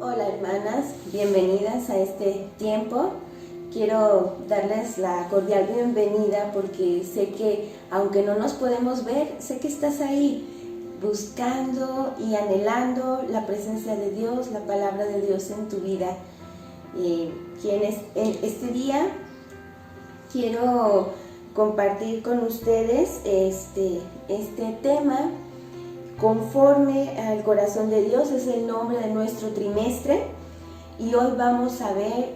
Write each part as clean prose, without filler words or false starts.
Hola hermanas, bienvenidas a este tiempo. Quiero darles la cordial bienvenida porque sé que aunque no nos podemos ver, sé que estás ahí buscando y anhelando la presencia de Dios, la palabra de Dios en tu vida. En este día quiero compartir con ustedes este tema. Conforme al corazón de Dios es el nombre de nuestro trimestre, y hoy vamos a ver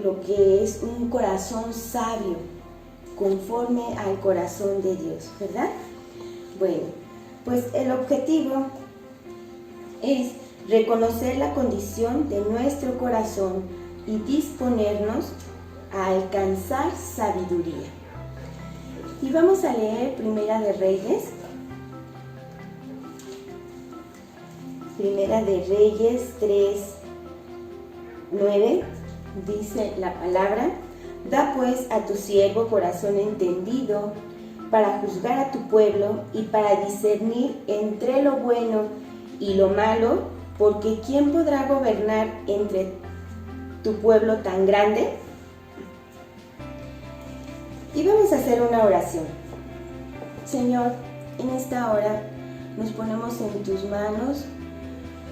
lo que es un corazón sabio, conforme al corazón de Dios, ¿verdad? Bueno, pues el objetivo es reconocer la condición de nuestro corazón y disponernos a alcanzar sabiduría. Y vamos a leer Primera de Reyes 3:9, dice la palabra: Da pues a tu siervo corazón entendido para juzgar a tu pueblo y para discernir entre lo bueno y lo malo, porque ¿quién podrá gobernar entre tu pueblo tan grande? Y vamos a hacer una oración. Señor, en esta hora nos ponemos en tus manos,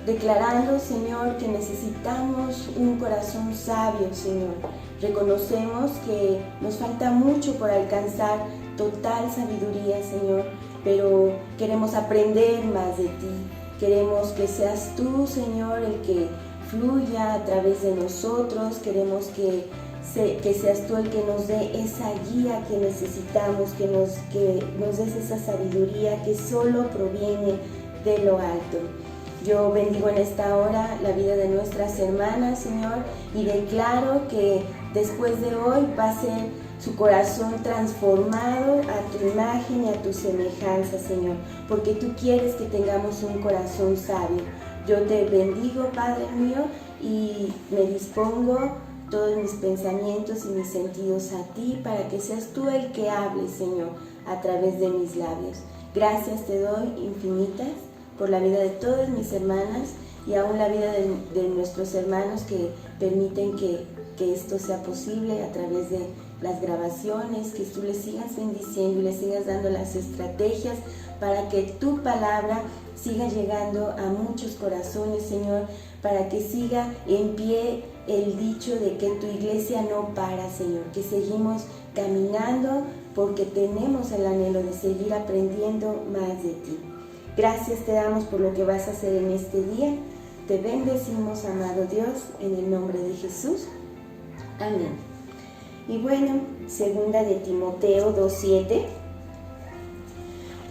declarando, Señor, que necesitamos un corazón sabio, Señor. Reconocemos que nos falta mucho por alcanzar total sabiduría, Señor, pero queremos aprender más de ti. Queremos que seas tú, Señor, el que fluya a través de nosotros. Queremos que seas tú el que nos dé esa guía que necesitamos, que nos des esa sabiduría que solo proviene de lo alto. Yo bendigo en esta hora la vida de nuestras hermanas, Señor, y declaro que después de hoy va a ser su corazón transformado a tu imagen y a tu semejanza, Señor, porque tú quieres que tengamos un corazón sabio. Yo te bendigo, Padre mío, y me dispongo todos mis pensamientos y mis sentidos a ti para que seas tú el que hable, Señor, a través de mis labios. Gracias te doy infinitas por la vida de todas mis hermanas y aún la vida de nuestros hermanos que permiten que esto sea posible a través de las grabaciones, que tú les sigas bendiciendo y les sigas dando las estrategias para que tu palabra siga llegando a muchos corazones, Señor, para que siga en pie el dicho de que tu iglesia no para, Señor, que seguimos caminando porque tenemos el anhelo de seguir aprendiendo más de ti. Gracias te damos por lo que vas a hacer en este día. Te bendecimos, amado Dios, en el nombre de Jesús. Amén. Y bueno, segunda de Timoteo 2:7,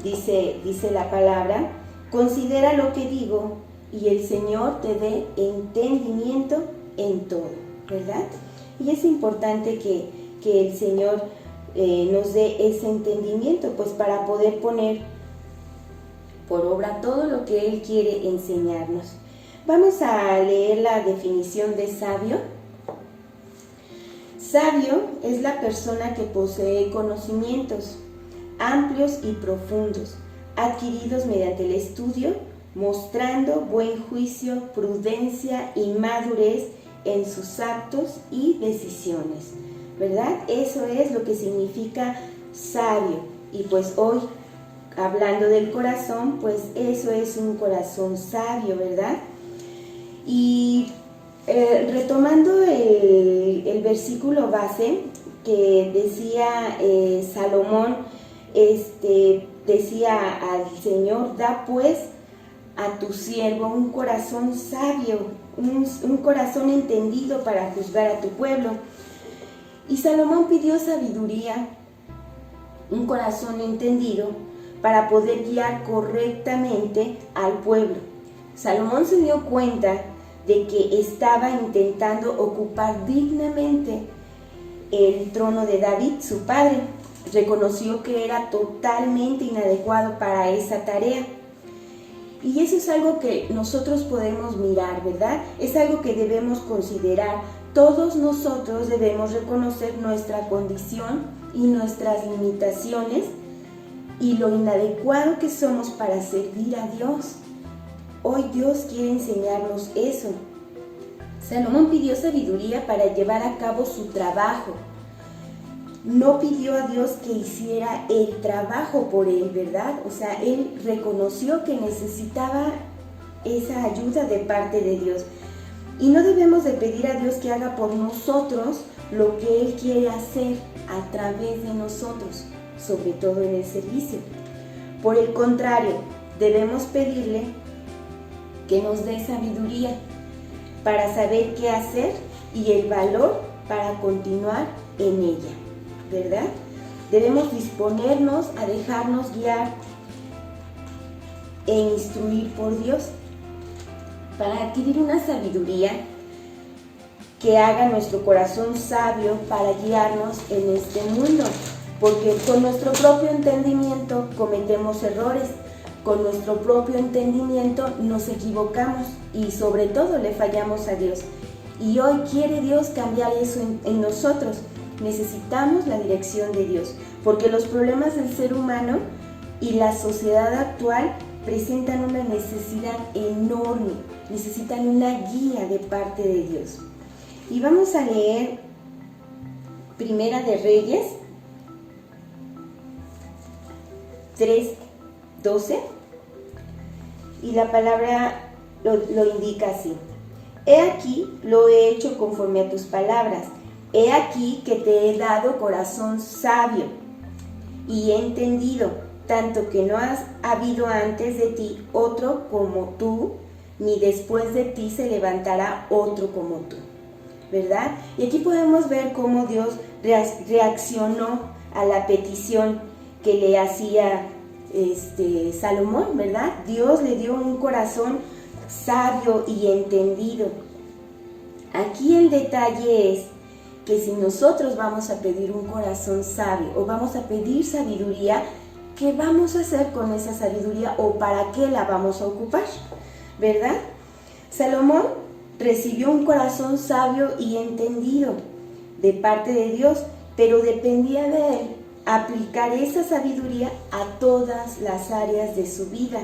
dice la palabra: Considera lo que digo y el Señor te dé entendimiento en todo, ¿verdad? Y es importante que el Señor nos dé ese entendimiento, pues para poder poner por obra todo lo que Él quiere enseñarnos. Vamos a leer la definición de sabio. Sabio es la persona que posee conocimientos amplios y profundos, adquiridos mediante el estudio, mostrando buen juicio, prudencia y madurez en sus actos y decisiones, ¿verdad? Eso es lo que significa sabio. Y pues hoy, hablando del corazón, pues eso es un corazón sabio, ¿verdad? Y retomando el versículo base que decía Salomón, decía al Señor: da pues a tu siervo un corazón sabio, un corazón entendido para juzgar a tu pueblo. Y Salomón pidió sabiduría, un corazón entendido, para poder guiar correctamente al pueblo. Salomón se dio cuenta de que estaba intentando ocupar dignamente el trono de David, su padre. Reconoció que era totalmente inadecuado para esa tarea. Y eso es algo que nosotros podemos mirar, ¿verdad? Es algo que debemos considerar. Todos nosotros debemos reconocer nuestra condición y nuestras limitaciones y lo inadecuado que somos para servir a Dios. Hoy Dios quiere enseñarnos eso. Salomón pidió sabiduría para llevar a cabo su trabajo. No pidió a Dios que hiciera el trabajo por él, ¿verdad? O sea, él reconoció que necesitaba esa ayuda de parte de Dios. Y no debemos de pedir a Dios que haga por nosotros lo que Él quiere hacer a través de nosotros, sobre todo en el servicio. Por el contrario, debemos pedirle que nos dé sabiduría para saber qué hacer y el valor para continuar en ella, ¿verdad? Debemos disponernos a dejarnos guiar e instruir por Dios para adquirir una sabiduría que haga nuestro corazón sabio para guiarnos en este mundo, porque con nuestro propio entendimiento cometemos errores, con nuestro propio entendimiento nos equivocamos y sobre todo le fallamos a Dios. Y hoy quiere Dios cambiar eso en nosotros. Necesitamos la dirección de Dios, porque los problemas del ser humano y la sociedad actual presentan una necesidad enorme, necesitan una guía de parte de Dios. Y vamos a leer Primera de Reyes 3:12, y la palabra lo indica así: He aquí, lo he hecho conforme a tus palabras, he aquí que te he dado corazón sabio y entendido, tanto que no has habido antes de ti otro como tú, ni después de ti se levantará otro como tú, ¿verdad? Y aquí podemos ver cómo Dios reaccionó a la petición que le hacía Salomón, ¿verdad? Dios le dio un corazón sabio y entendido. Aquí el detalle es que si nosotros vamos a pedir un corazón sabio o vamos a pedir sabiduría, ¿qué vamos a hacer con esa sabiduría o para qué la vamos a ocupar? ¿Verdad? Salomón recibió un corazón sabio y entendido de parte de Dios, pero dependía de él aplicar esa sabiduría a todas las áreas de su vida.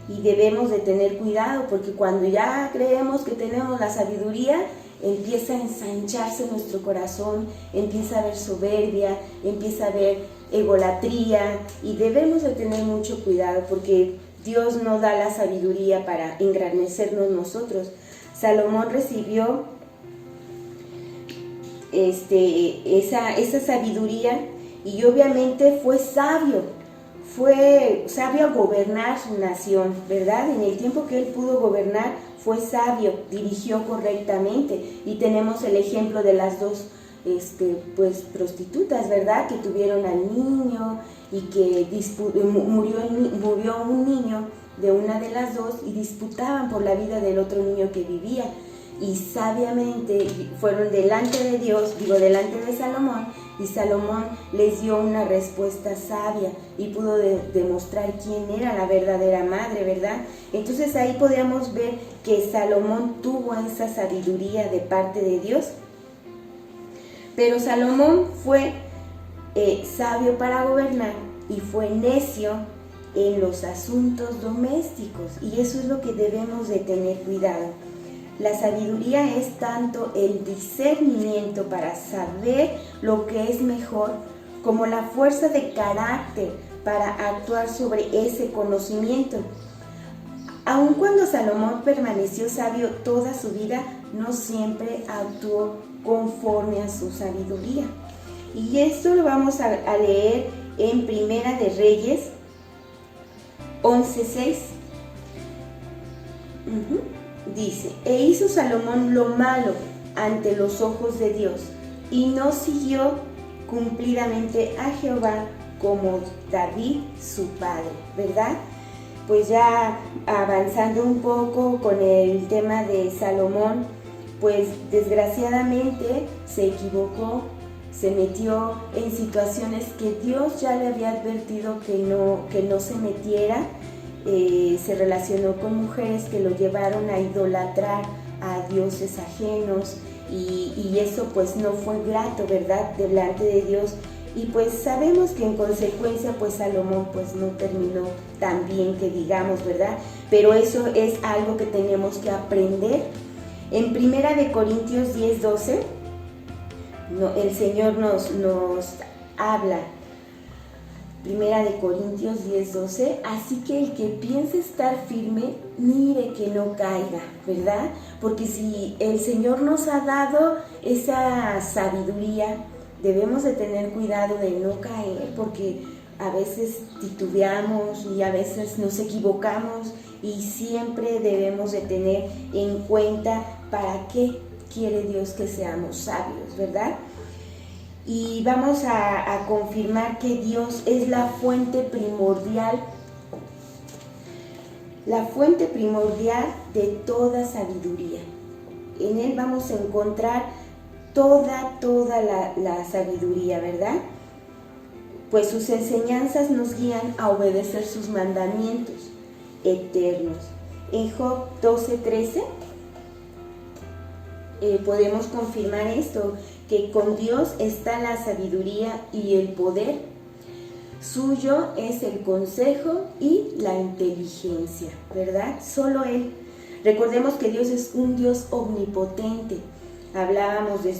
Y debemos de tener cuidado, porque cuando ya creemos que tenemos la sabiduría, empieza a ensancharse nuestro corazón, empieza a haber soberbia, empieza a haber egolatría, y debemos de tener mucho cuidado porque Dios no da la sabiduría para engrandecernos nosotros. Salomón recibió esa sabiduría y obviamente fue sabio a gobernar su nación, ¿verdad? En el tiempo que él pudo gobernar fue sabio, dirigió correctamente, y tenemos el ejemplo de las dos prostitutas, ¿verdad? Que tuvieron al niño y que murió un niño de una de las dos y disputaban por la vida del otro niño que vivía, y sabiamente fueron delante de Dios, delante de Salomón, y Salomón les dio una respuesta sabia y pudo demostrar quién era la verdadera madre, ¿verdad? Entonces ahí podemos ver que Salomón tuvo esa sabiduría de parte de Dios. Pero Salomón fue sabio para gobernar y fue necio en los asuntos domésticos, y eso es lo que debemos de tener cuidado. La sabiduría es tanto el discernimiento para saber lo que es mejor, como la fuerza de carácter para actuar sobre ese conocimiento. Aun cuando Salomón permaneció sabio toda su vida, no siempre actuó conforme a su sabiduría. Y esto lo vamos a leer en Primera de Reyes 11:6. Dice: E hizo Salomón lo malo ante los ojos de Dios, y no siguió cumplidamente a Jehová como David su padre, ¿verdad? Pues ya avanzando un poco con el tema de Salomón, pues desgraciadamente se equivocó, se metió en situaciones que Dios ya le había advertido que no se metiera. Se relacionó con mujeres que lo llevaron a idolatrar a dioses ajenos, y eso pues no fue grato, ¿verdad?, delante de Dios. Y pues sabemos que en consecuencia pues Salomón pues no terminó tan bien que digamos, ¿verdad? Pero eso es algo que tenemos que aprender En Primera de Corintios 10:12, el Señor nos habla. Primera de Corintios 10:12, así que el que piense estar firme, mire que no caiga, ¿verdad? Porque si el Señor nos ha dado esa sabiduría, debemos de tener cuidado de no caer, porque a veces titubeamos y a veces nos equivocamos, y siempre debemos de tener en cuenta para qué quiere Dios que seamos sabios, ¿verdad? Y vamos a confirmar que Dios es la fuente primordial de toda sabiduría. En Él vamos a encontrar toda la sabiduría, ¿verdad? Pues sus enseñanzas nos guían a obedecer sus mandamientos eternos. En Job 12:13 podemos confirmar esto, que con Dios está la sabiduría y el poder. Suyo es el consejo y la inteligencia, ¿verdad? Solo Él. Recordemos que Dios es un Dios omnipotente. Hablábamos de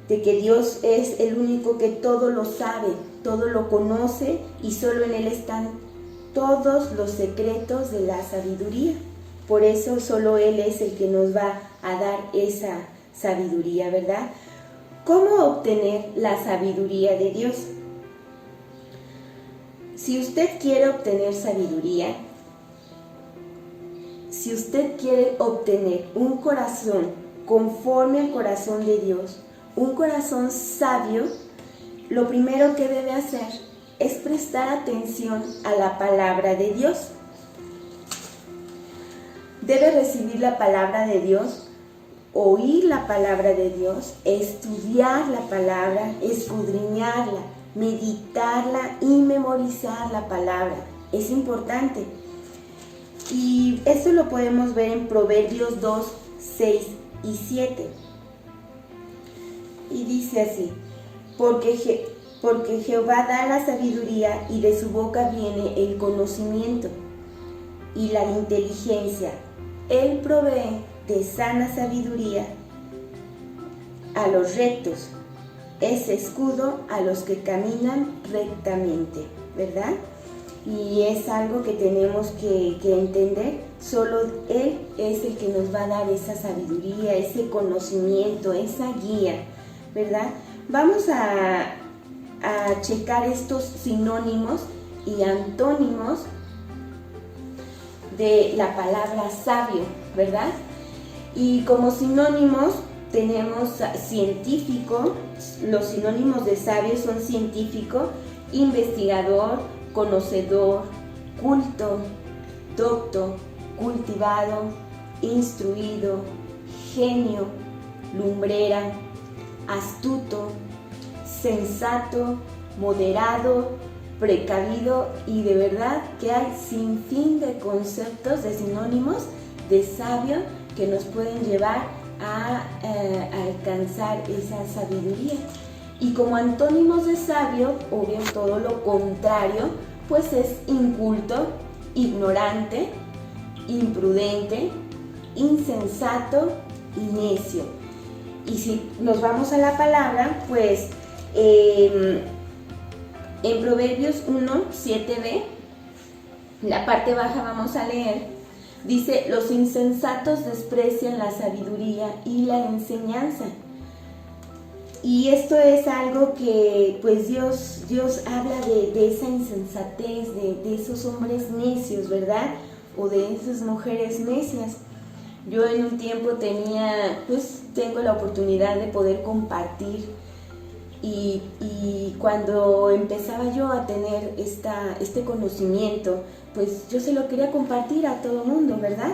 que Dios es el único que todo lo sabe, todo lo conoce, y solo en Él están todos los secretos de la sabiduría. Por eso solo Él es el que nos va a dar esa sabiduría, ¿verdad? ¿Cómo obtener la sabiduría de Dios? Si usted quiere obtener sabiduría, si usted quiere obtener un corazón conforme al corazón de Dios, un corazón sabio, lo primero que debe hacer es prestar atención a la palabra de Dios. Debe recibir la palabra de Dios, oír la palabra de Dios, estudiar la palabra, escudriñarla, meditarla y memorizar la palabra. Es importante. Y esto lo podemos ver en Proverbios 2, 6 y 7. Y dice así: porque Jehová da la sabiduría, y de su boca viene el conocimiento y la inteligencia. Él provee de sana sabiduría a los rectos, es escudo a los que caminan rectamente, ¿verdad? Y es algo que tenemos que entender. Solo Él es el que nos va a dar esa sabiduría, ese conocimiento, esa guía, ¿verdad? Vamos a checar estos sinónimos y antónimos de la palabra sabio, ¿verdad? Y como sinónimos tenemos científico. Los sinónimos de sabio son científico, investigador, conocedor, culto, docto, cultivado, instruido, genio, lumbrera, astuto, sensato, moderado, precavido, y de verdad que hay sin fin de conceptos, de sinónimos de sabio que nos pueden llevar a alcanzar esa sabiduría. Y como antónimos de sabio, obvio todo lo contrario, pues es inculto, ignorante, imprudente, insensato y necio. Y si nos vamos a la palabra, pues en Proverbios 1, 7b, la parte baja vamos a leer, dice: los insensatos desprecian la sabiduría y la enseñanza. Y esto es algo que pues Dios habla de esa insensatez, de esos hombres necios, ¿verdad? O de esas mujeres necias. Yo en un tiempo tengo la oportunidad de poder compartir, y cuando empezaba yo a tener este conocimiento, pues yo se lo quería compartir a todo mundo, ¿verdad?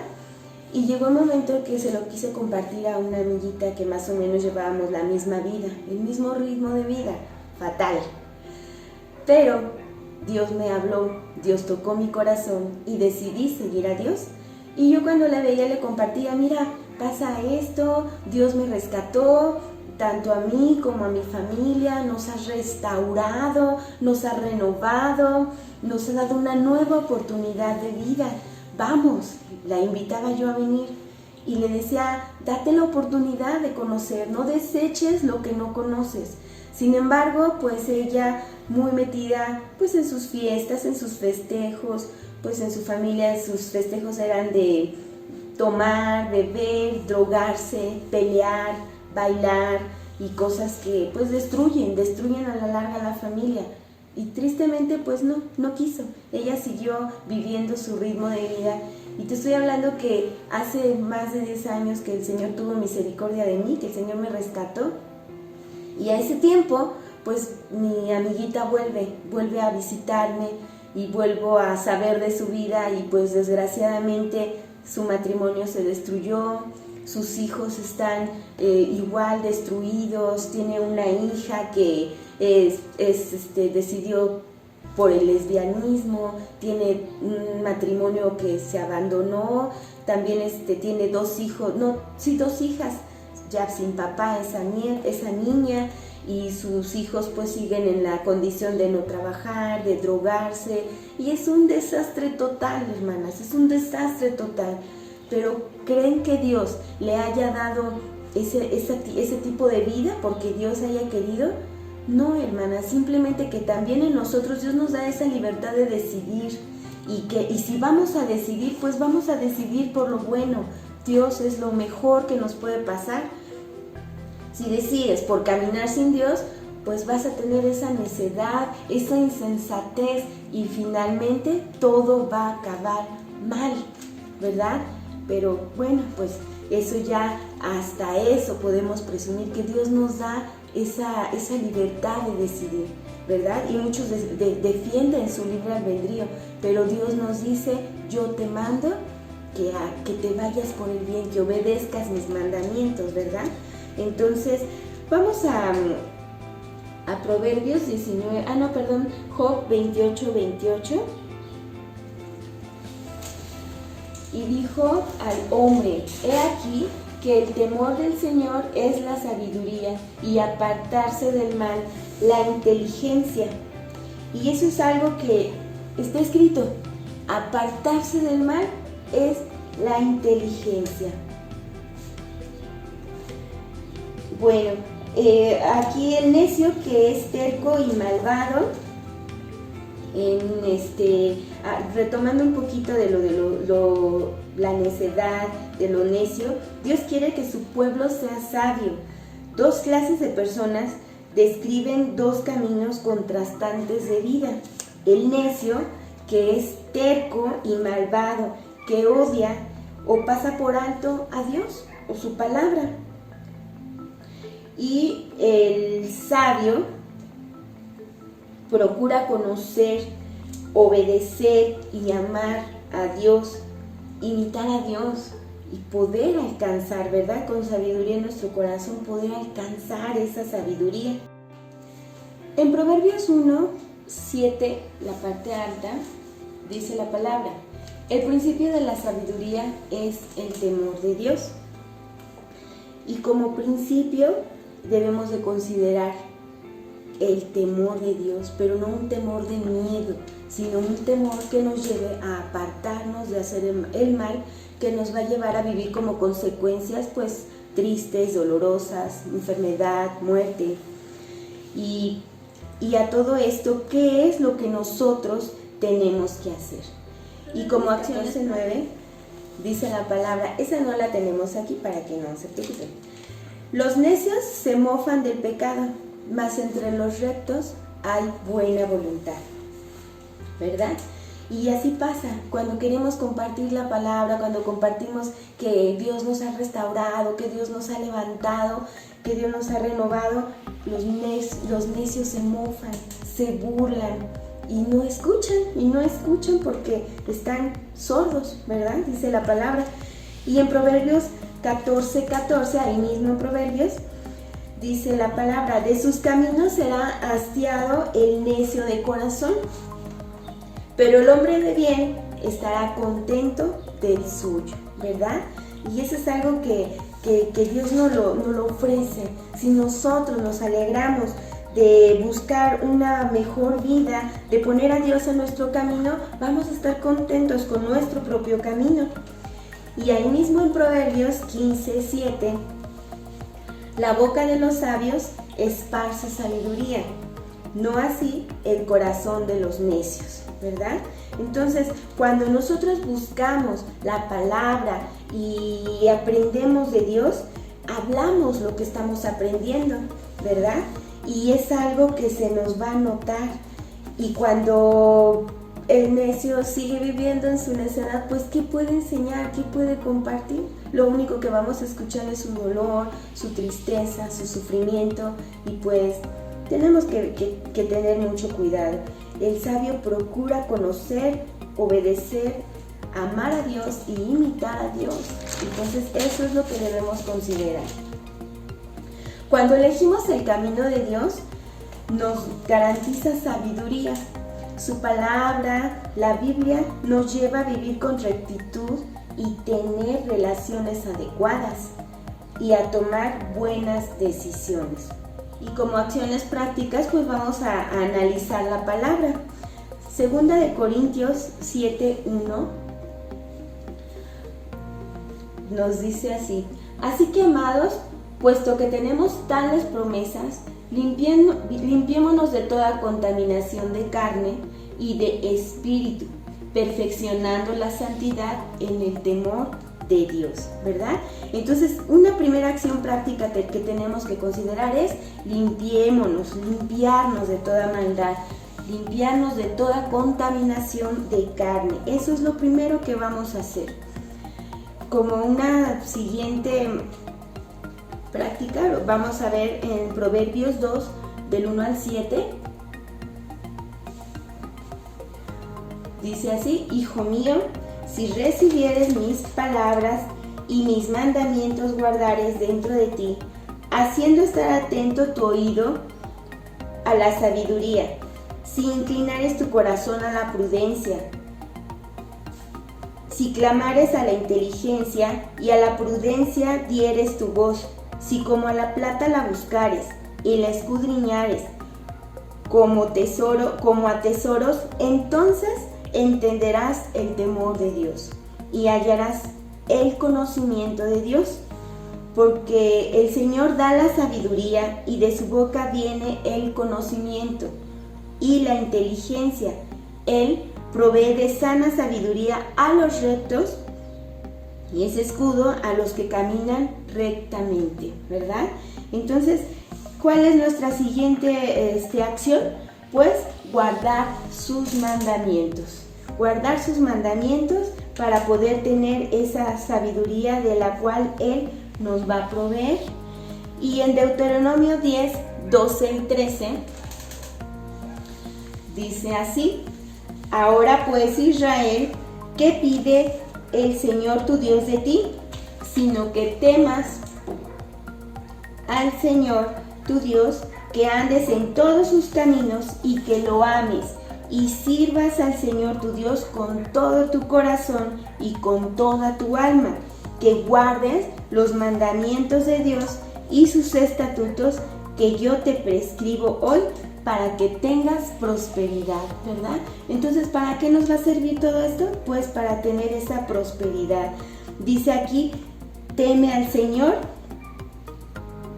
Y llegó un momento que se lo quise compartir a una amiguita que más o menos llevábamos la misma vida, el mismo ritmo de vida, fatal. Pero Dios me habló, Dios tocó mi corazón y decidí seguir a Dios. Y yo cuando la veía le compartía: mira, pasa esto, Dios me rescató, tanto a mí como a mi familia, nos ha restaurado, nos ha renovado, nos ha dado una nueva oportunidad de vida. vamos, la invitaba yo a venir y le decía, date la oportunidad de conocer, no deseches lo que no conoces. Sin embargo, pues ella muy metida pues en sus fiestas, en sus festejos, pues en su familia sus festejos eran de tomar, beber, drogarse, pelear, bailar y cosas que pues destruyen a la larga la familia. Y tristemente pues no quiso. Ella siguió viviendo su ritmo de vida. Y te estoy hablando que hace más de 10 años que el Señor tuvo misericordia de mí, que el Señor me rescató. Y a ese tiempo, pues mi amiguita vuelve a visitarme y vuelvo a saber de su vida y pues desgraciadamente su matrimonio se destruyó, sus hijos están igual destruidos, tiene una hija que decidió por el lesbianismo, tiene un matrimonio que se abandonó, también tiene dos hijas, ya sin papá esa niña, y sus hijos pues siguen en la condición de no trabajar, de drogarse, y es un desastre total, hermanas, es un desastre total. Pero ¿creen que Dios le haya dado ese tipo de vida porque Dios haya querido? No, hermanas, simplemente que también en nosotros Dios nos da esa libertad de decidir, y si vamos a decidir, pues vamos a decidir por lo bueno. Dios es lo mejor que nos puede pasar. Si decides por caminar sin Dios, pues vas a tener esa necedad, esa insensatez, y finalmente todo va a acabar mal, ¿verdad? Pero bueno, pues eso ya, hasta eso podemos presumir que Dios nos da esa libertad de decidir, ¿verdad? Y muchos defienden su libre albedrío, pero Dios nos dice, yo te mando que te vayas por el bien, que obedezcas mis mandamientos, ¿verdad? Entonces, vamos a Proverbios 19, Job 28. Y dijo al hombre, he aquí que el temor del Señor es la sabiduría, y apartarse del mal, la inteligencia. Y eso es algo que está escrito, apartarse del mal es la inteligencia. Bueno, aquí el necio, que es terco y malvado, retomando un poquito de la necedad, de lo necio, Dios quiere que su pueblo sea sabio. Dos clases de personas describen dos caminos contrastantes de vida. El necio, que es terco y malvado, que odia o pasa por alto a Dios o su palabra. Y el sabio procura conocer, obedecer y amar a Dios, imitar a Dios y poder alcanzar, ¿verdad? Con sabiduría en nuestro corazón, poder alcanzar esa sabiduría. En Proverbios 1:7, la parte alta, dice la palabra, el principio de la sabiduría es el temor de Dios. Y como principio debemos de considerar el temor de Dios, pero no un temor de miedo, sino un temor que nos lleve a apartarnos de hacer el mal, que nos va a llevar a vivir como consecuencias pues tristes, dolorosas, enfermedad, muerte. Y a todo esto, ¿qué es lo que nosotros tenemos que hacer? Y como acción 9, dice la palabra, esa no la tenemos aquí para que no se preocupen. Los necios se mofan del pecado, mas entre los rectos hay buena voluntad, ¿verdad? Y así pasa, cuando queremos compartir la palabra, cuando compartimos que Dios nos ha restaurado, que Dios nos ha levantado, que Dios nos ha renovado, los necios se mofan, se burlan y no escuchan porque están sordos, ¿verdad? Dice la palabra. Y en Proverbios 14:14, ahí mismo en Proverbios, dice la palabra, de sus caminos será hastiado el necio de corazón, pero el hombre de bien estará contento del suyo, ¿verdad? Y eso es algo que Dios nos lo ofrece. Si nosotros nos alegramos de buscar una mejor vida, de poner a Dios en nuestro camino, vamos a estar contentos con nuestro propio camino. Y ahí mismo en Proverbios 15:7, la boca de los sabios esparce sabiduría, no así el corazón de los necios, ¿verdad? Entonces, cuando nosotros buscamos la palabra y aprendemos de Dios, hablamos lo que estamos aprendiendo, ¿verdad? Y es algo que se nos va a notar. Y cuando el necio sigue viviendo en su necedad, pues ¿qué puede enseñar? ¿Qué puede compartir? Lo único que vamos a escuchar es su dolor, su tristeza, su sufrimiento, y pues tenemos que tener mucho cuidado. El sabio procura conocer, obedecer, amar a Dios y imitar a Dios. Entonces eso es lo que debemos considerar. Cuando elegimos el camino de Dios, nos garantiza sabiduría. Su palabra, la Biblia, nos lleva a vivir con rectitud y tener relaciones adecuadas y a tomar buenas decisiones. Y como acciones prácticas, pues vamos a analizar la palabra. Segunda de Corintios 7:1 nos dice así: así que, amados, puesto que tenemos tales promesas, limpiémonos de toda contaminación de carne y de espíritu, perfeccionando la santidad en el temor de Dios, ¿verdad? Entonces, una primera acción práctica que tenemos que considerar es limpiarnos de toda maldad, limpiarnos de toda contaminación de carne. Eso es lo primero que vamos a hacer. Como una siguiente práctica, vamos a ver en Proverbios 2, del 1 al 7. Dice así: hijo mío, si recibieres mis palabras y mis mandamientos guardares dentro de ti, haciendo estar atento tu oído a la sabiduría, si inclinares tu corazón a la prudencia, si clamares a la inteligencia y a la prudencia dieres tu voz, si como a la plata la buscares y la escudriñares como a tesoros, entonces entenderás el temor de Dios y hallarás el conocimiento de Dios, porque el Señor da la sabiduría y de su boca viene el conocimiento y la inteligencia. Él provee de sana sabiduría a los rectos y es escudo a los que caminan rectamente, ¿verdad? Entonces, ¿cuál es nuestra siguiente acción? Pues guardar sus mandamientos. Guardar sus mandamientos para poder tener esa sabiduría de la cual Él nos va a proveer. Y en Deuteronomio 10, 12 y 13 dice así: ahora pues, Israel, ¿qué pide el Señor tu Dios de ti? Sino que temas al Señor tu Dios, que andes en todos sus caminos y que lo ames, y sirvas al Señor tu Dios con todo tu corazón y con toda tu alma, que guardes los mandamientos de Dios y sus estatutos que yo te prescribo hoy, para que tengas prosperidad, ¿verdad? Entonces, ¿para qué nos va a servir todo esto? Pues para tener esa prosperidad. Dice aquí: teme al Señor,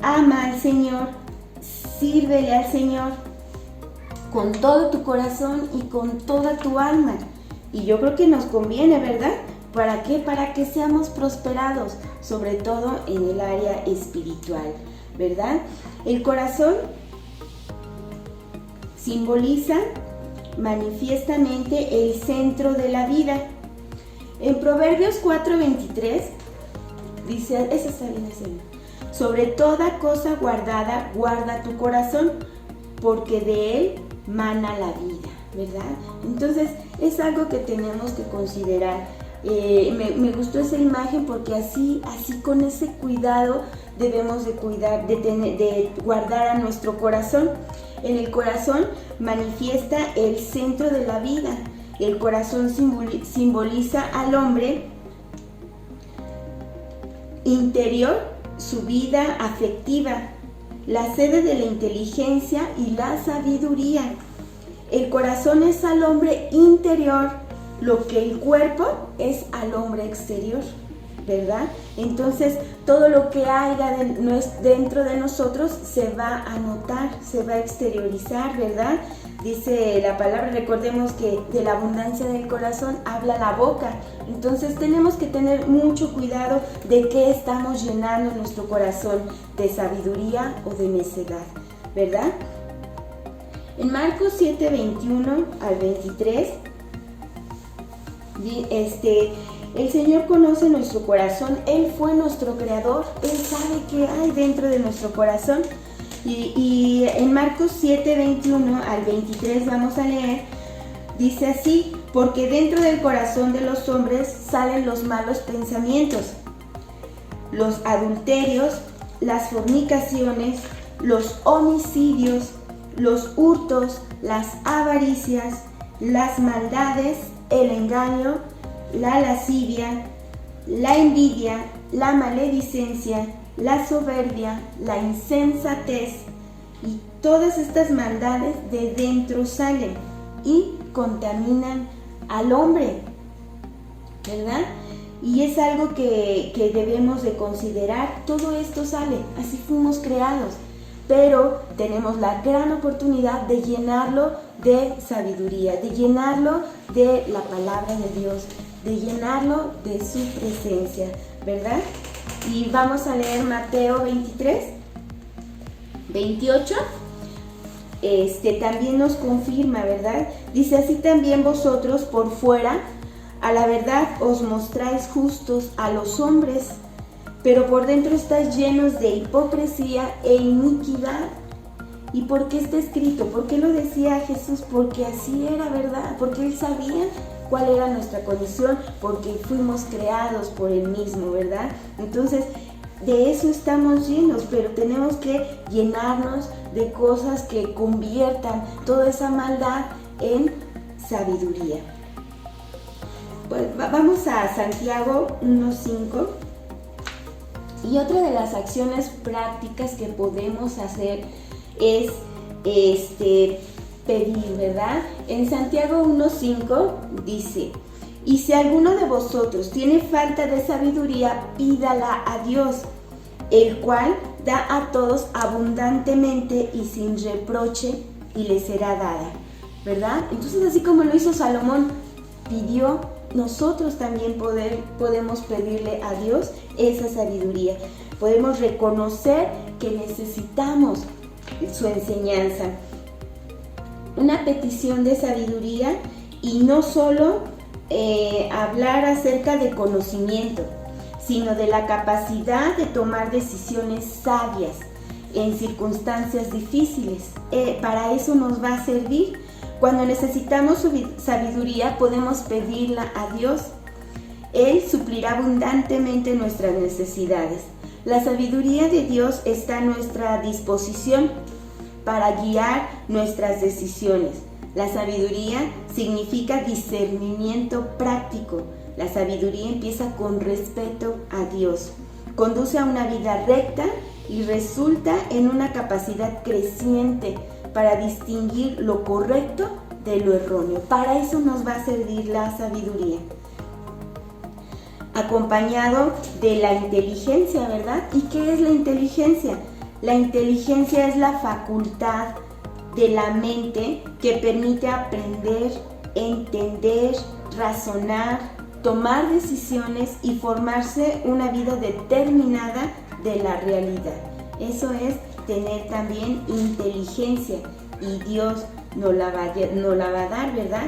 ama al Señor, sírvele al Señor con todo tu corazón y con toda tu alma. Y yo creo que nos conviene, ¿verdad? ¿Para qué? Para que seamos prosperados, sobre todo en el área espiritual, ¿verdad? El corazón simboliza manifiestamente el centro de la vida. En Proverbios 4:23 dice, esa está bien escena: sobre toda cosa guardada, guarda tu corazón, porque de él mana la vida, ¿verdad? Entonces es algo que tenemos que considerar. Me gustó esa imagen porque así con ese cuidado debemos de cuidar, de guardar a nuestro corazón. En el corazón manifiesta el centro de la vida. El corazón simboliza al hombre interior, su vida afectiva, la sede de la inteligencia y la sabiduría. El corazón es al hombre interior, lo que el cuerpo es al hombre exterior, ¿verdad? Entonces, todo lo que haya dentro de nosotros se va a notar, se va a exteriorizar, ¿verdad? Dice la palabra, recordemos que de la abundancia del corazón habla la boca. Entonces tenemos que tener mucho cuidado de qué estamos llenando nuestro corazón, de sabiduría o de necedad, ¿verdad? En Marcos 7, 21 al 23, el Señor conoce nuestro corazón, Él fue nuestro creador, Él sabe qué hay dentro de nuestro corazón. Y en Marcos 7, 21 al 23 vamos a leer, dice así: porque dentro del corazón de los hombres salen los malos pensamientos, los adulterios, las fornicaciones, los homicidios, los hurtos, las avaricias, las maldades, el engaño, la lascivia, la envidia, la maledicencia, la soberbia, la insensatez, y todas estas maldades de dentro salen y contaminan al hombre, ¿verdad? Y es algo que debemos de considerar. Todo esto sale, así fuimos creados, pero tenemos la gran oportunidad de llenarlo de sabiduría, de llenarlo de la palabra de Dios, de llenarlo de su presencia, ¿verdad? Y vamos a leer Mateo 23, 28. También nos confirma, ¿verdad? Dice: así también vosotros por fuera, a la verdad os mostráis justos a los hombres, pero por dentro estáis llenos de hipocresía e iniquidad. ¿Y por qué está escrito? ¿Por qué lo decía Jesús? Porque así era, ¿verdad? Porque Él sabía cuál era nuestra condición, porque fuimos creados por Él mismo, ¿verdad? Entonces, de eso estamos llenos, pero tenemos que llenarnos de cosas que conviertan toda esa maldad en sabiduría. Pues vamos a Santiago 1:5. Y otra de las acciones prácticas que podemos hacer es pedir, ¿verdad? En Santiago 1:5 dice: y si alguno de vosotros tiene falta de sabiduría, pídala a Dios, el cual da a todos abundantemente y sin reproche, y le será dada, ¿verdad? Entonces, así como lo hizo Salomón, pidió, nosotros también podemos pedirle a Dios esa sabiduría. Podemos reconocer que necesitamos su enseñanza. Una petición de sabiduría, y no solo hablar acerca de conocimiento, sino de la capacidad de tomar decisiones sabias en circunstancias difíciles. Para eso nos va a servir. Cuando necesitamos sabiduría, podemos pedirla a Dios. Él suplirá abundantemente nuestras necesidades. La sabiduría de Dios está a nuestra disposición para guiar nuestras decisiones. La sabiduría significa discernimiento práctico. La sabiduría empieza con respeto a Dios, conduce a una vida recta y resulta en una capacidad creciente para distinguir lo correcto de lo erróneo. Para eso nos va a servir la sabiduría, acompañado de la inteligencia, ¿verdad? ¿Y qué es la inteligencia? La inteligencia es la facultad de la mente que permite aprender, entender, razonar, tomar decisiones y formarse una vida determinada de la realidad. Eso es tener también inteligencia, y Dios nos la va a dar, ¿verdad?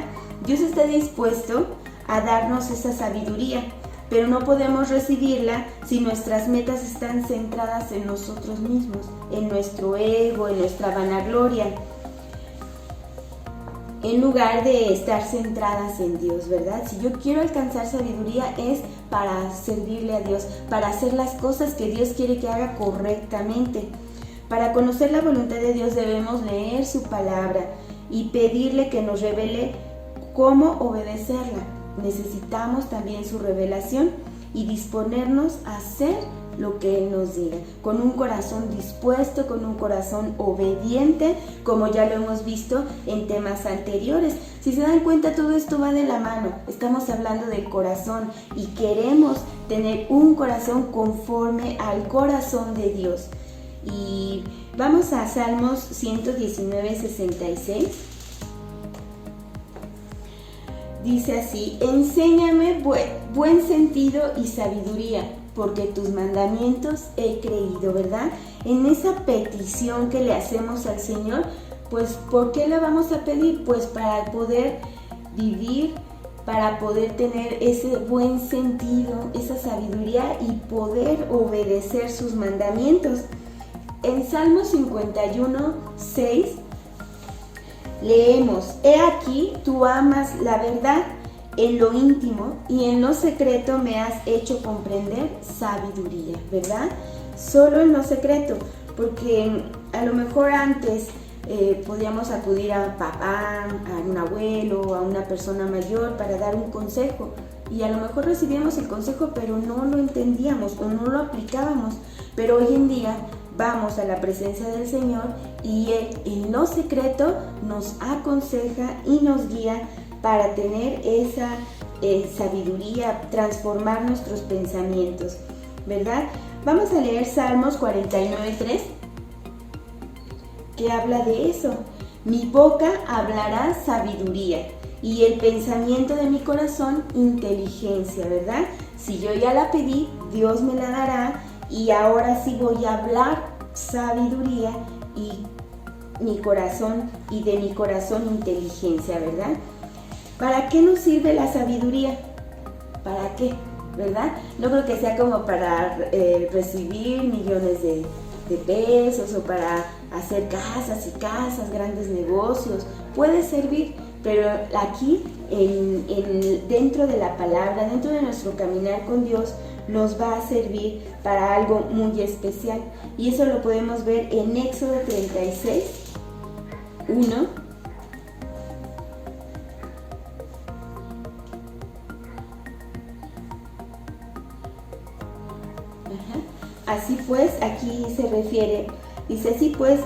Dios está dispuesto a darnos esa sabiduría, pero no podemos recibirla si nuestras metas están centradas en nosotros mismos, en nuestro ego, en nuestra vanagloria, en lugar de estar centradas en Dios, ¿verdad? Si yo quiero alcanzar sabiduría, es para servirle a Dios, para hacer las cosas que Dios quiere que haga correctamente. Para conocer la voluntad de Dios debemos leer su palabra y pedirle que nos revele cómo obedecerla. Necesitamos también su revelación y disponernos a hacer lo que Él nos diga, con un corazón dispuesto, con un corazón obediente, como ya lo hemos visto en temas anteriores. Si se dan cuenta, todo esto va de la mano. Estamos hablando del corazón y queremos tener un corazón conforme al corazón de Dios. Y vamos a Salmos 119, 66. Dice así: enséñame buen sentido y sabiduría, porque tus mandamientos he creído, ¿verdad? En esa petición que le hacemos al Señor, pues ¿por qué la vamos a pedir? Pues para poder vivir, para poder tener ese buen sentido, esa sabiduría y poder obedecer sus mandamientos. En Salmo 51, 6 leemos: he aquí, tú amas la verdad en lo íntimo y en lo secreto me has hecho comprender sabiduría, ¿verdad? Solo en lo secreto, porque a lo mejor antes podíamos acudir a papá, a un abuelo, a una persona mayor para dar un consejo, y a lo mejor recibíamos el consejo pero no lo entendíamos o no lo aplicábamos. Pero hoy en día vamos a la presencia del Señor y Él en lo secreto nos aconseja y nos guía para tener esa sabiduría, transformar nuestros pensamientos, ¿verdad? Vamos a leer Salmos 49:3, que habla de eso. Mi boca hablará sabiduría y el pensamiento de mi corazón inteligencia, ¿verdad? Si yo ya la pedí, Dios me la dará, y ahora sí voy a hablar sabiduría y mi corazón, y de mi corazón inteligencia, ¿verdad? ¿Para qué nos sirve la sabiduría? ¿Para qué? ¿Verdad? No creo que sea como para recibir millones de pesos o para hacer casas y casas, grandes negocios. Puede servir, pero aquí dentro de la palabra, dentro de nuestro caminar con Dios, nos va a servir para algo muy especial. Y eso lo podemos ver en Éxodo 36, 1. Así pues, aquí se refiere, dice: así pues,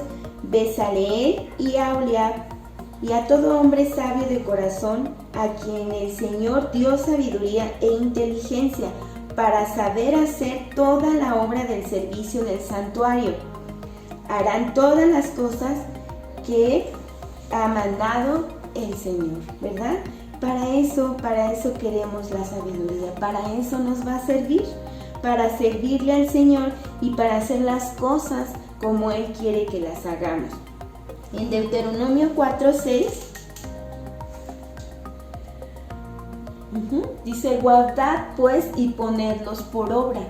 Bezaleel y a Oholiab y a todo hombre sabio de corazón, a quien el Señor dio sabiduría e inteligencia para saber hacer toda la obra del servicio del santuario. Harán todas las cosas que ha mandado el Señor, ¿verdad? Para eso queremos la sabiduría, para eso nos va a servir, para servirle al Señor y para hacer las cosas como Él quiere que las hagamos. En Deuteronomio 4:6 dice: guardad pues y ponedlos por obra.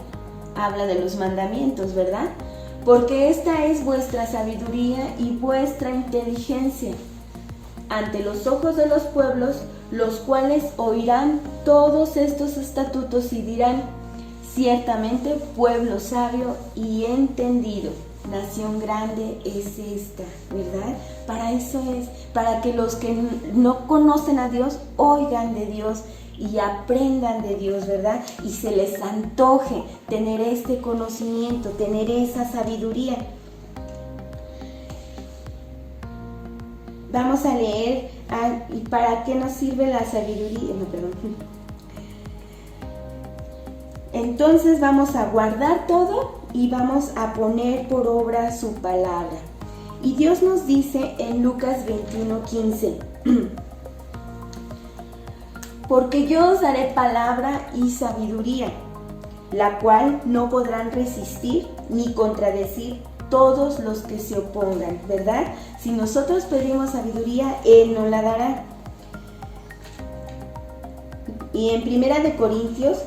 Habla de los mandamientos, ¿verdad? Porque esta es vuestra sabiduría y vuestra inteligencia ante los ojos de los pueblos, los cuales oirán todos estos estatutos y dirán: ciertamente pueblo sabio y entendido, nación grande es esta, ¿verdad? Para eso es, para que los que no conocen a Dios oigan de Dios y aprendan de Dios, ¿verdad? Y se les antoje tener este conocimiento, tener esa sabiduría. Vamos a leer, ¿y para qué nos sirve la sabiduría? No, perdón. Entonces vamos a guardar todo y vamos a poner por obra su palabra. Y Dios nos dice en Lucas 21:15: porque yo os daré palabra y sabiduría, la cual no podrán resistir ni contradecir todos los que se opongan, ¿verdad? Si nosotros pedimos sabiduría, Él nos la dará. Y en 1 Corintios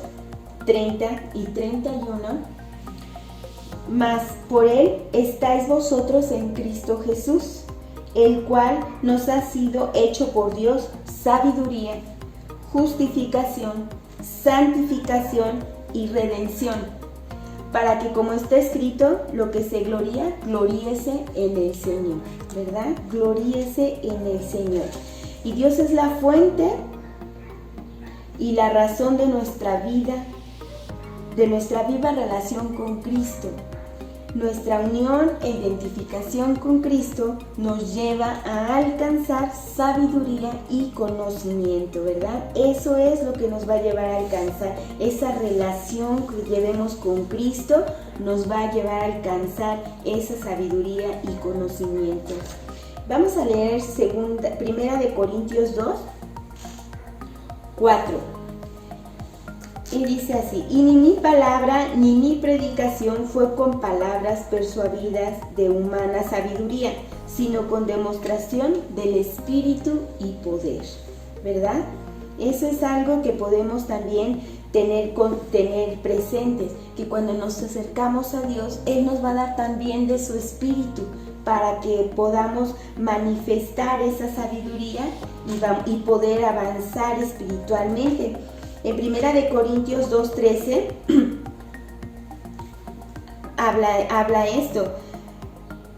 30 y 31, mas por Él estáis vosotros en Cristo Jesús, el cual nos ha sido hecho por Dios sabiduría, justificación, santificación y redención, para que, como está escrito, lo que se gloría, gloríese en el Señor, ¿verdad? Gloríese en el Señor. Y Dios es la fuente y la razón de nuestra vida de nuestra viva relación con Cristo. Nuestra unión e identificación con Cristo nos lleva a alcanzar sabiduría y conocimiento, ¿verdad? Eso es lo que nos va a llevar a alcanzar. Esa relación que llevemos con Cristo nos va a llevar a alcanzar esa sabiduría y conocimiento. Vamos a leer Primera de Corintios 2, 4. Y dice así: y ni mi palabra ni mi predicación fue con palabras persuadidas de humana sabiduría, sino con demostración del Espíritu y poder, ¿verdad? Eso es algo que podemos también tener presentes, que cuando nos acercamos a Dios, Él nos va a dar también de su Espíritu, para que podamos manifestar esa sabiduría y poder avanzar espiritualmente. En 1 Corintios 2:13 habla esto,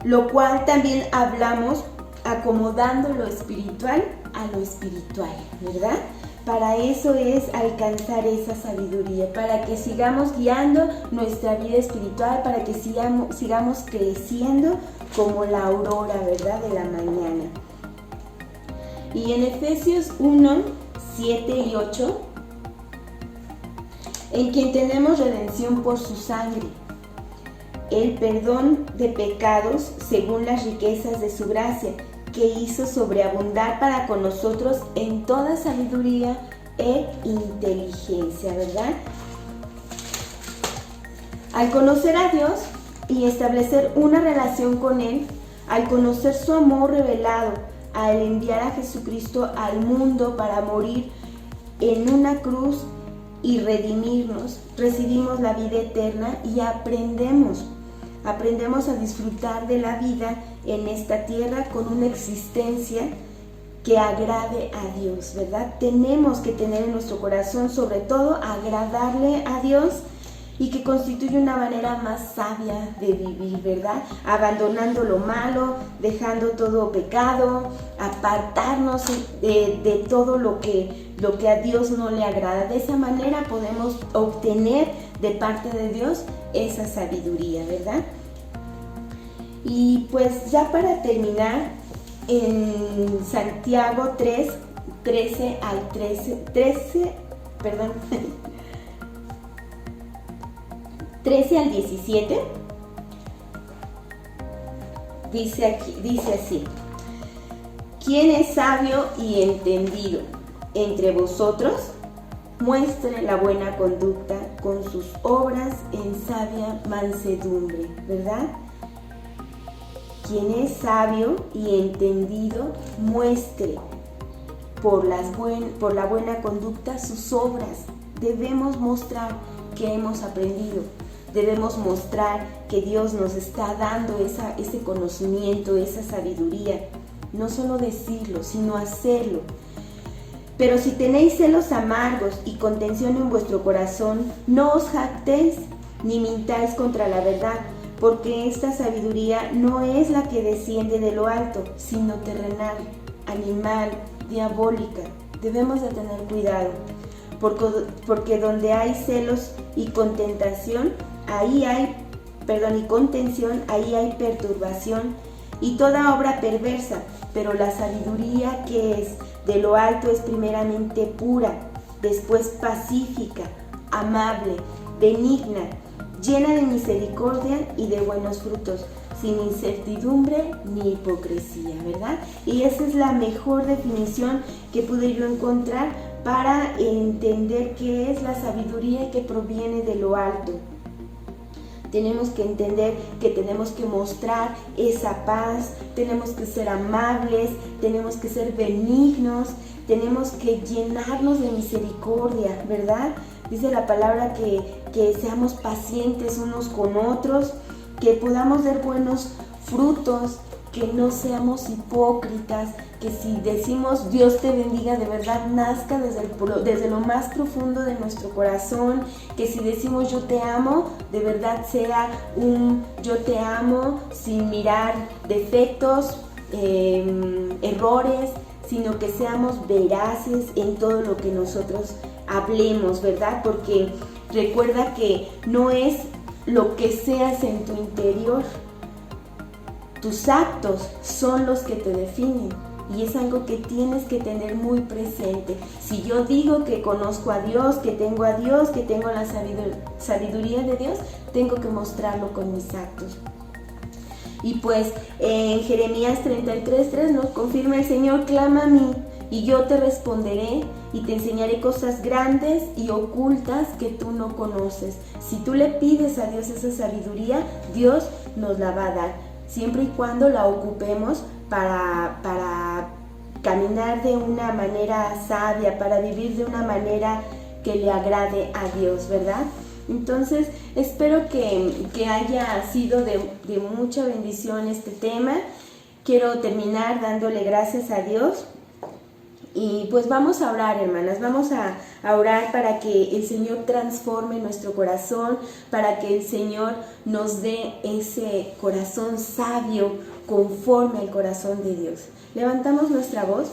lo cual también hablamos acomodando lo espiritual a lo espiritual, ¿verdad? Para eso es alcanzar esa sabiduría, para que sigamos guiando nuestra vida espiritual, para que sigamos creciendo como la aurora, ¿verdad?, de la mañana. Y en Efesios 1, 7 y 8, en quien tenemos redención por su sangre, el perdón de pecados según las riquezas de su gracia, que hizo sobreabundar para con nosotros en toda sabiduría e inteligencia, ¿verdad? Al conocer a Dios y establecer una relación con Él, al conocer su amor revelado, al enviar a Jesucristo al mundo para morir en una cruz y redimirnos, recibimos la vida eterna y aprendemos a disfrutar de la vida en esta tierra con una existencia que agrade a Dios, ¿verdad? Tenemos que tener en nuestro corazón, sobre todo, agradarle a Dios, y que constituye una manera más sabia de vivir, ¿verdad? Abandonando lo malo, dejando todo pecado, apartarnos de todo lo que a Dios no le agrada. De esa manera podemos obtener de parte de Dios esa sabiduría, ¿verdad? Y pues ya para terminar, en Santiago 3, 13 al 17, dice así: ¿quién es sabio y entendido entre vosotros? Muestre la buena conducta con sus obras en sabia mansedumbre, ¿verdad? Quien es sabio y entendido, muestre por la buena conducta sus obras. Debemos mostrar que hemos aprendido. Debemos mostrar que Dios nos está dando ese conocimiento, esa sabiduría. No solo decirlo, sino hacerlo. Pero si tenéis celos amargos y contención en vuestro corazón, no os jactéis ni mintáis contra la verdad, porque esta sabiduría no es la que desciende de lo alto, sino terrenal, animal, diabólica. Debemos de tener cuidado, porque donde hay celos y contención, ahí hay perturbación y toda obra perversa. Pero la sabiduría que es de lo alto es primeramente pura, después pacífica, amable, benigna, llena de misericordia y de buenos frutos, sin incertidumbre ni hipocresía, ¿verdad? Y esa es la mejor definición que pude yo encontrar para entender qué es la sabiduría que proviene de lo alto. Tenemos que entender que tenemos que mostrar esa paz, tenemos que ser amables, tenemos que ser benignos, tenemos que llenarnos de misericordia, ¿verdad? Dice la palabra que seamos pacientes unos con otros, que podamos dar buenos frutos, que no seamos hipócritas, que si decimos Dios te bendiga, de verdad nazca desde lo más profundo de nuestro corazón, que si decimos yo te amo, de verdad sea un yo te amo sin mirar defectos, errores, sino que seamos veraces en todo lo que nosotros hablemos, ¿verdad? Porque Recuerda que no es lo que seas en tu interior. Tus actos son los que te definen. Y es algo que tienes que tener muy presente. Si yo digo que conozco a Dios, que tengo la sabiduría de Dios, tengo que mostrarlo con mis actos. Y pues en Jeremías 33:3 nos confirma el Señor: clama a mí y yo te responderé y te enseñaré cosas grandes y ocultas que tú no conoces. Si tú le pides a Dios esa sabiduría, Dios nos la va a dar, siempre y cuando la ocupemos para caminar de una manera sabia, para vivir de una manera que le agrade a Dios, ¿verdad? Entonces, espero que haya sido de mucha bendición este tema. Quiero terminar dándole gracias a Dios. Y pues vamos a orar, hermanas, vamos a orar para que el Señor transforme nuestro corazón, para que el Señor nos dé ese corazón sabio conforme al corazón de Dios. Levantamos nuestra voz.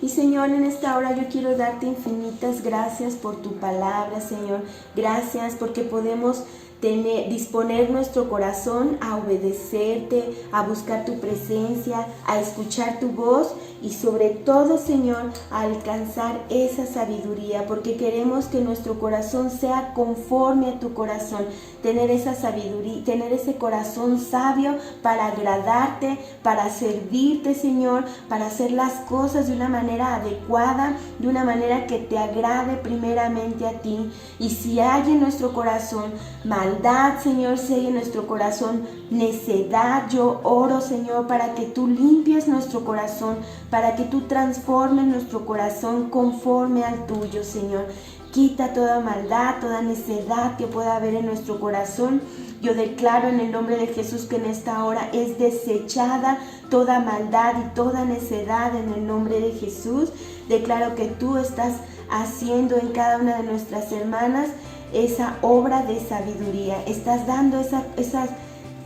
Y Señor, en esta hora yo quiero darte infinitas gracias por tu palabra, Señor. Gracias porque podemos disponer nuestro corazón a obedecerte, a buscar tu presencia, a escuchar tu voz y sobre todo, Señor, a alcanzar esa sabiduría, porque queremos que nuestro corazón sea conforme a tu corazón, tener esa sabiduría, tener ese corazón sabio para agradarte, para servirte, Señor, para hacer las cosas de una manera adecuada, de una manera que te agrade primeramente a ti. Y si hay en nuestro corazón maldad, Señor, si hay en nuestro corazón necedad, yo oro, Señor, para que tú limpies nuestro corazón, para que tú transformes nuestro corazón conforme al tuyo, Señor. Quita toda maldad, toda necedad que pueda haber en nuestro corazón. Yo declaro en el nombre de Jesús que en esta hora es desechada toda maldad y toda necedad en el nombre de Jesús. Declaro que tú estás haciendo en cada una de nuestras hermanas esa obra de sabiduría. Estás dando esa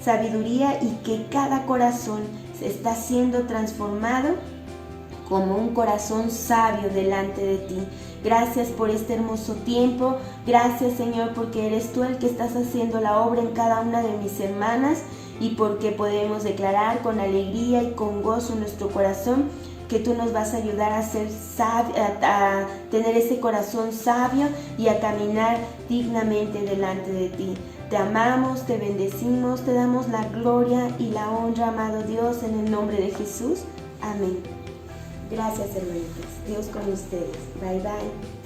sabiduría y que cada corazón está siendo transformado como un corazón sabio delante de ti. Gracias por este hermoso tiempo. Gracias, Señor, porque eres tú el que estás haciendo la obra en cada una de mis hermanas y porque podemos declarar con alegría y con gozo en nuestro corazón que tú nos vas a ayudar a ser a tener ese corazón sabio y a caminar dignamente delante de ti. Te amamos, te bendecimos, te damos la gloria y la honra, amado Dios, en el nombre de Jesús. Amén. Gracias, hermanitos. Dios con ustedes. Bye, bye.